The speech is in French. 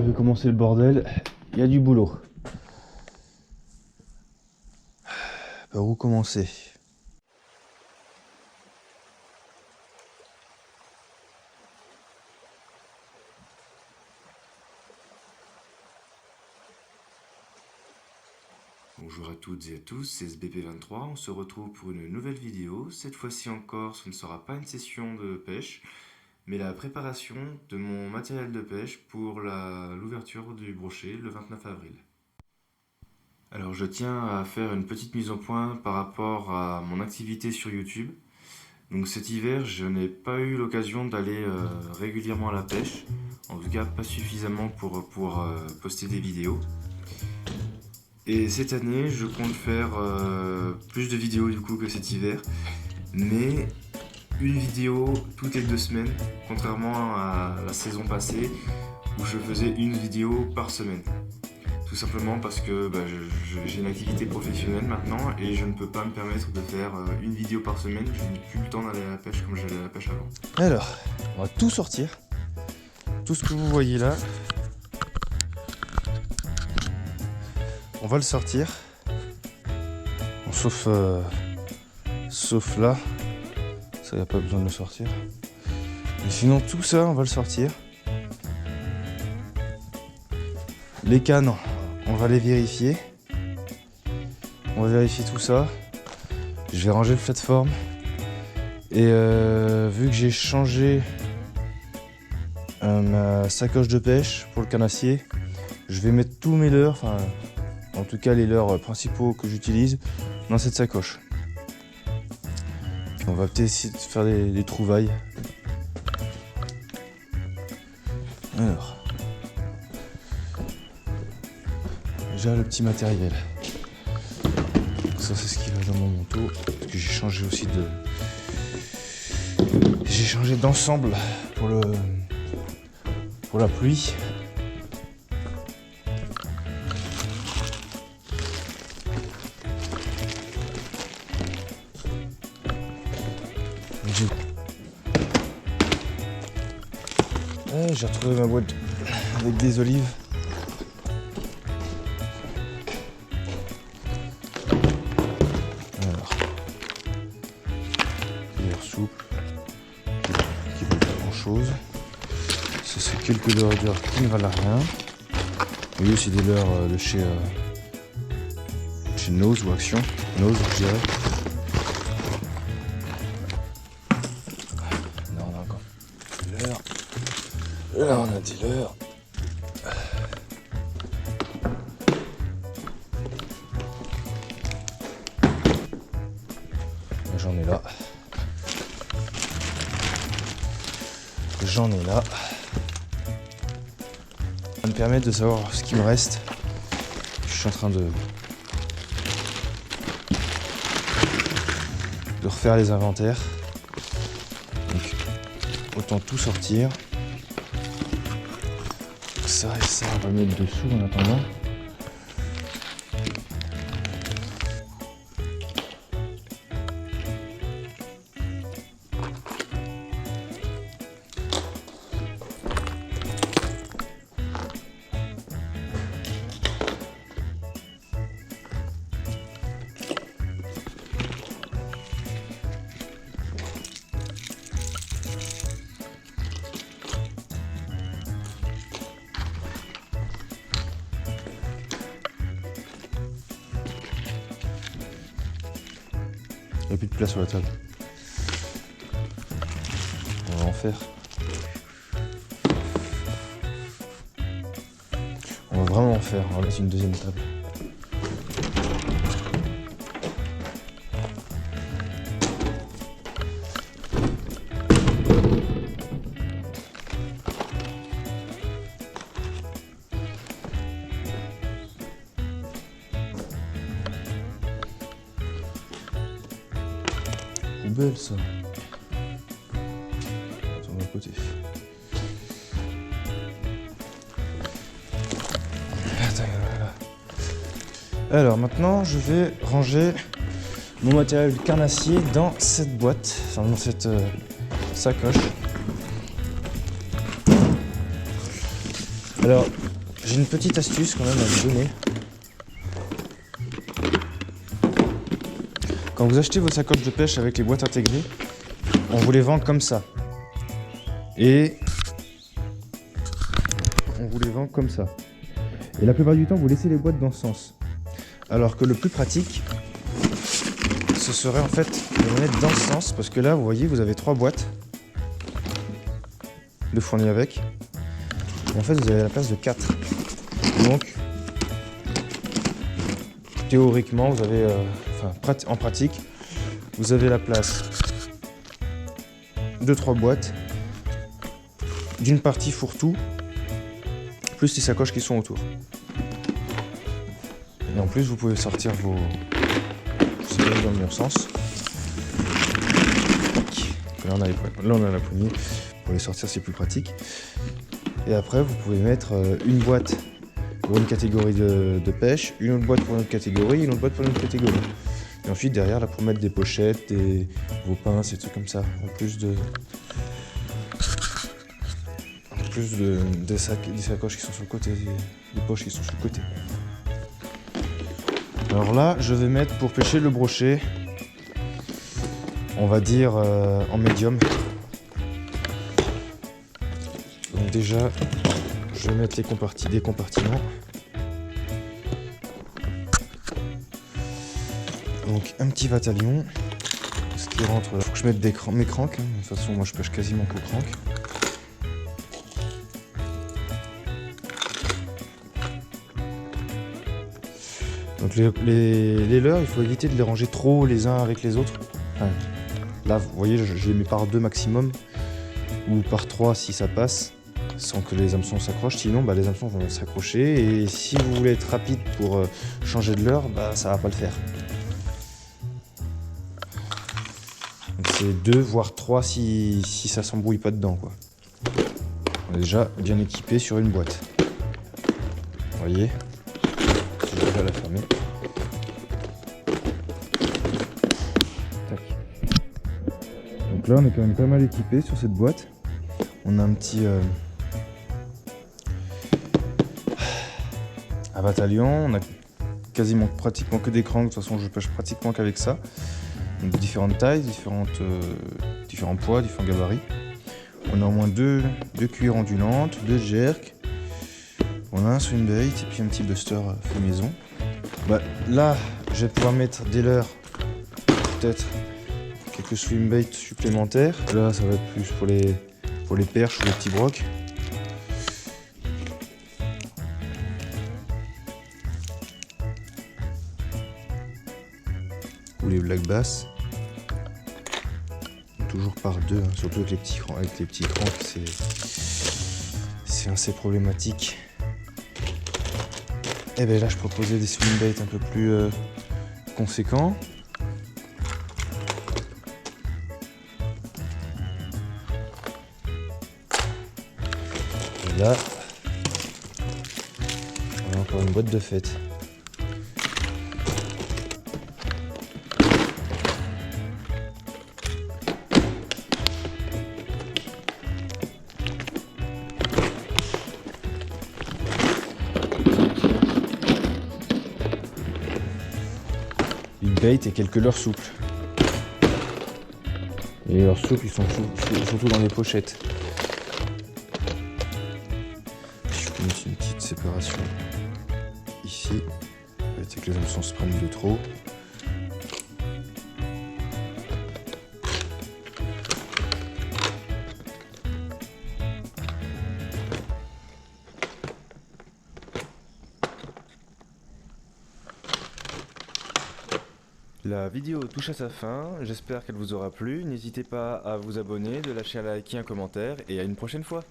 vu comment c'est le bordel, il y a du boulot. Par où commencer? Bonjour à toutes et à tous, c'est SBP23, on se retrouve pour une nouvelle vidéo. Cette fois-ci encore, ce ne sera pas une session de pêche, mais la préparation de mon matériel de pêche pour l'ouverture du brochet le 29 avril. Alors je tiens à faire une petite mise au point par rapport à mon activité sur YouTube. Donc cet hiver, je n'ai pas eu l'occasion d'aller régulièrement à la pêche, en tout cas pas suffisamment pour poster des vidéos. Et cette année, je compte faire plus de vidéos du coup que cet hiver, mais une vidéo toutes les 2 semaines, contrairement à la saison passée où je faisais une vidéo par semaine. Tout simplement parce que j'ai une activité professionnelle maintenant et je ne peux pas me permettre de faire une vidéo par semaine, je n'ai plus le temps d'aller à la pêche comme j'allais à la pêche avant. Alors, on va tout sortir. Tout ce que vous voyez là, on va le sortir. Bon, sauf là, ça y a pas besoin de le sortir. Mais sinon tout ça, on va le sortir. Les cannes, on va les vérifier. On va vérifier tout ça. Je vais ranger le plateforme. Et vu que j'ai changé ma sacoche de pêche pour le canassier, je vais mettre tous mes leurres, enfin en tout cas les leurres principaux que j'utilise, dans cette sacoche. Puis on va peut-être essayer de faire des trouvailles. Alors, déjà le petit matériel. Donc ça c'est ce qui va dans mon manteau, parce que j'ai changé aussi d'ensemble pour la pluie. J'ai retrouvé ma boîte avec des olives. Alors, des leurres souples qui valent pas grand chose. Ça c'est quelques leurres dures qui ne valent rien. Oui, c'est des leurres de chez Nose ou Action. Nose, je dirais. Là on a encore des leurres. Là on a des leurres. J'en ai là. J'en ai là. Ça va me permettre de savoir ce qui me reste. Je suis en train de refaire les inventaires. Donc autant tout sortir. Ça et ça, on va le mettre dessous en attendant. Il n'y a plus de place sur la table. On va en faire. On va vraiment en faire. On va mettre une deuxième table. Poubelle ça. Attends, de côté. Attends, voilà. Alors maintenant je vais ranger mon matériel carnassier dans cette boîte, enfin dans cette sacoche. Alors, j'ai une petite astuce quand même à vous donner. Quand vous achetez vos sacoches de pêche avec les boîtes intégrées, on vous les vend comme ça. Et on vous les vend comme ça. Et la plupart du temps, vous laissez les boîtes dans ce sens. Alors que le plus pratique, ce serait en fait de les mettre dans ce sens. Parce que là, vous voyez, vous avez 3 boîtes de fournis avec. Et en fait, vous avez la place de 4. Donc, théoriquement, vous avez, en pratique, vous avez la place de 3 boîtes, d'une partie fourre-tout, plus les sacoches qui sont autour. Et en plus, vous pouvez sortir vos sacoches dans le meilleur sens. Là, on a la poignée. Pour les sortir, c'est plus pratique. Et après, vous pouvez mettre une boîte pour une catégorie de pêche, une autre boîte pour une autre catégorie, une autre boîte pour une autre catégorie. Et ensuite, derrière, là, pour mettre des pochettes, vos pinces et des trucs comme ça. En plus des sacoches qui sont sur le côté, des poches qui sont sur le côté. Alors là, je vais mettre pour pêcher le brochet, on va dire en médium. Donc déjà, je vais mettre des compartiments. Donc un petit vatalion, ce qui rentre. Il faut que je mette mes cranks. De toute façon, moi je pêche quasiment qu'aux cranks. Donc les leurres, il faut éviter de les ranger trop les uns avec les autres. Enfin, là, vous voyez, je les mets par 2 maximum, ou par 3 si ça passe, sans que les hameçons s'accrochent. Sinon, les hameçons vont s'accrocher. Et si vous voulez être rapide pour changer de leurre, ça va pas le faire. Donc c'est 2 voire 3 si ça s'embrouille pas dedans, quoi. On est déjà bien équipé sur une boîte. Vous voyez ? Je vais la fermer. Tac. Donc là, on est quand même pas mal équipé sur cette boîte. On a un petit un bataillon. On a pratiquement que des cranks. De toute façon, je pêche pratiquement qu'avec ça. Donc différentes tailles, différents poids, différents gabarits. On a au moins 2 cuillères ondulantes, 2 jerks. On a un swim bait et puis un petit buster fait maison. Là, je vais pouvoir mettre des leurres, peut-être quelques swim baits supplémentaires. Là, ça va être plus pour les perches ou les petits brocs. Ou les black bass. Toujours par 2, surtout avec les petits cranks, c'est assez problématique. Et bien là, je proposais des swim baits un peu plus conséquents. Et là, on a encore une boîte de fête. Une bait et quelques leurres souples. Et les leurres souples, ils sont surtout dans les pochettes. Je peux mettre une petite séparation ici. C'est que les hameçons se prennent de trop. La vidéo touche à sa fin, j'espère qu'elle vous aura plu. N'hésitez pas à vous abonner, de lâcher un like et un commentaire, et à une prochaine fois.